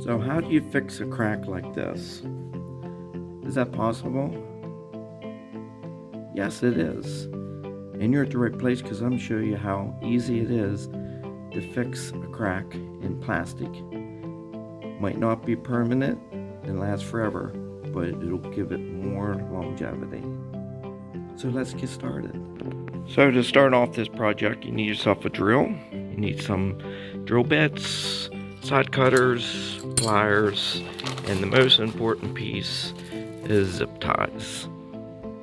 So how do you fix a crack like this? Is that possible? Yes, it is. And you're at the right place because I'm going to show you how easy it is to fix a crack in plastic. Might not be permanent and last forever, but it'll give it more longevity. So let's get started. So to start off this project, you need yourself a drill. You need some drill bits, side cutters, pliers, and the most important piece is zip ties.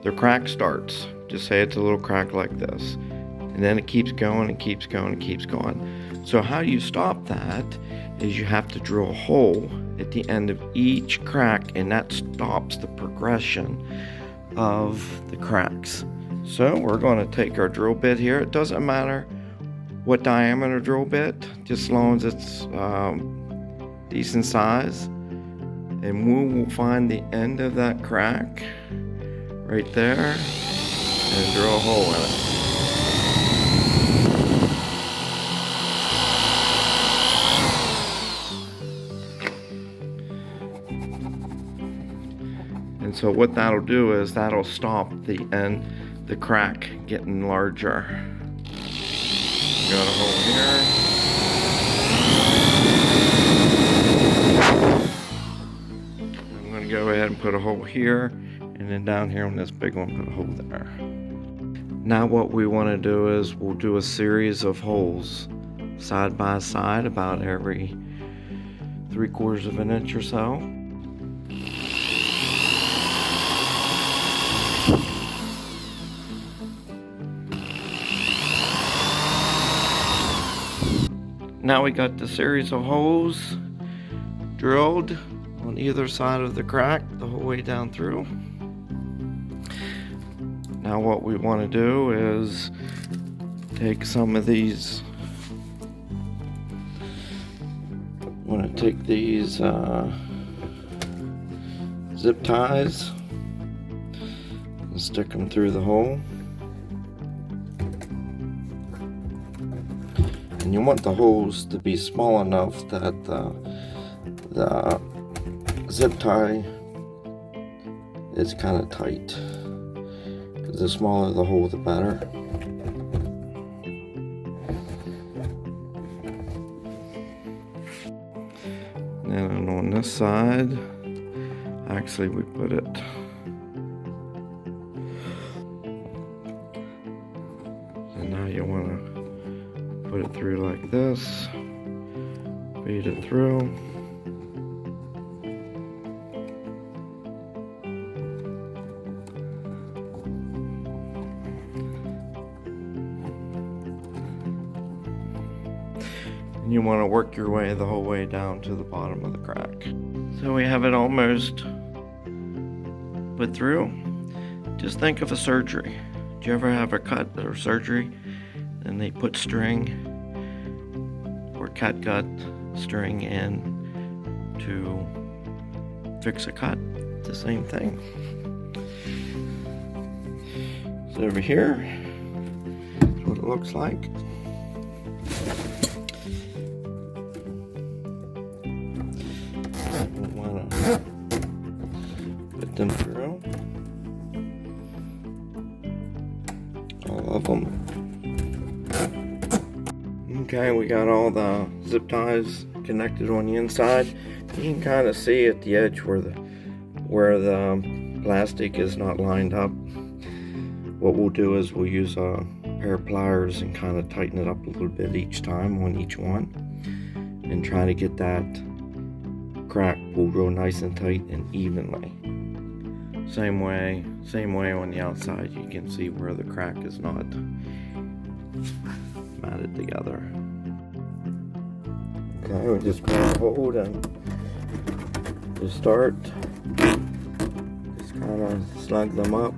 The crack starts, just say it's a little crack like this, and then it keeps going and keeps going and keeps going. So how you stop that is you have to drill a hole at the end of each crack, and that stops the progression of the cracks. So we're going to take our drill bit here. It doesn't matter what diameter drill bit, just as long as it's decent size, and we will find the end of that crack right there and drill a hole in it. And so what that'll do is that'll stop the crack getting larger. Got a hole here. I'm going to go ahead and put a hole here, and then down here on this big one put a hole there. Now what we want to do is we'll do a series of holes side by side about every 3/4 of an inch or so. Now we got the series of holes drilled on either side of the crack the whole way down through. Now what we want to do is take some of these, zip ties and stick them through the hole. And you want the holes to be small enough that the zip tie is kind of tight. Because the smaller the hole, the better. And on this side, actually we put it and now you want to put it through like this, feed it through. And you want to work your way the whole way down to the bottom of the crack. So we have it almost put through. Just think of a surgery. Do you ever have a cut or surgery? And they put string or catgut string in to fix a cut. It's the same thing. So over here, that's what it looks like. We want to put them through. All of them. Okay, we got all the zip ties connected on the inside. You can kind of see at the edge where the plastic is not lined up. What we'll do is we'll use a pair of pliers and kind of tighten it up a little bit each time on each one, and try to get that crack pulled real nice and tight and evenly. Same way on the outside. You can see where the crack is not matted together. Okay, we just grab hold and to start, just kind of snug them up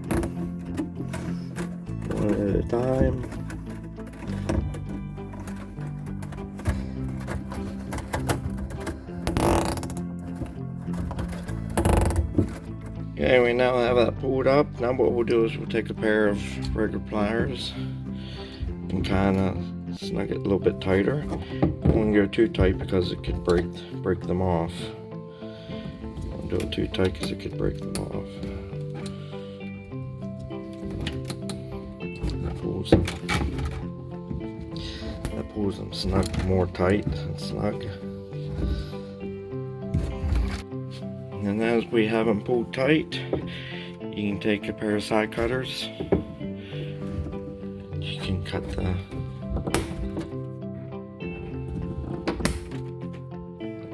one at a time. Okay, we now have that pulled up. Now what we'll do is we'll take a pair of regular pliers and kind of snug it a little bit tighter. Don't go too tight because it could break them off. Don't do it too tight because it could break them off. That pulls them snug, more tight and snug. And as we have them pulled tight, you can take a pair of side cutters. You can cut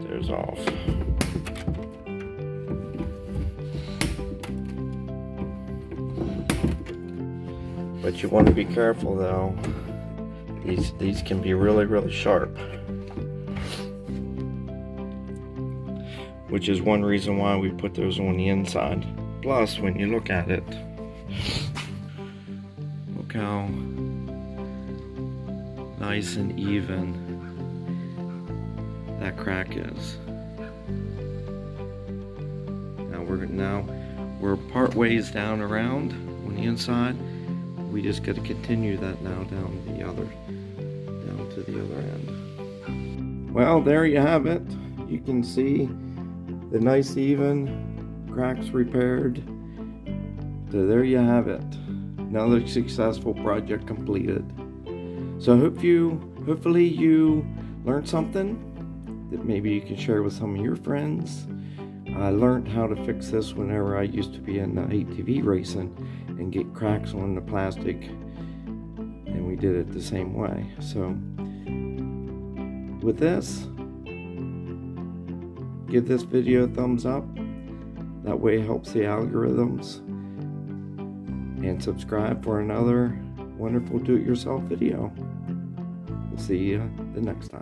those off. But you want to be careful though. These can be really sharp. Which is one reason why we put those on the inside. Plus, when you look at it, look how nice and even that crack is. Now we're part ways down around on the inside. We just got to continue that now down to the other end. Well, there you have it. You can see the nice even cracks repaired. So there you have it. Another successful project completed. So hopefully you learned something that maybe you can share with some of your friends. I learned how to fix this whenever I used to be in ATV racing and get cracks on the plastic, and we did it the same way. So with this, give this video a thumbs up. That way it helps the algorithms. And subscribe for another wonderful do-it-yourself video. We'll see you the next time.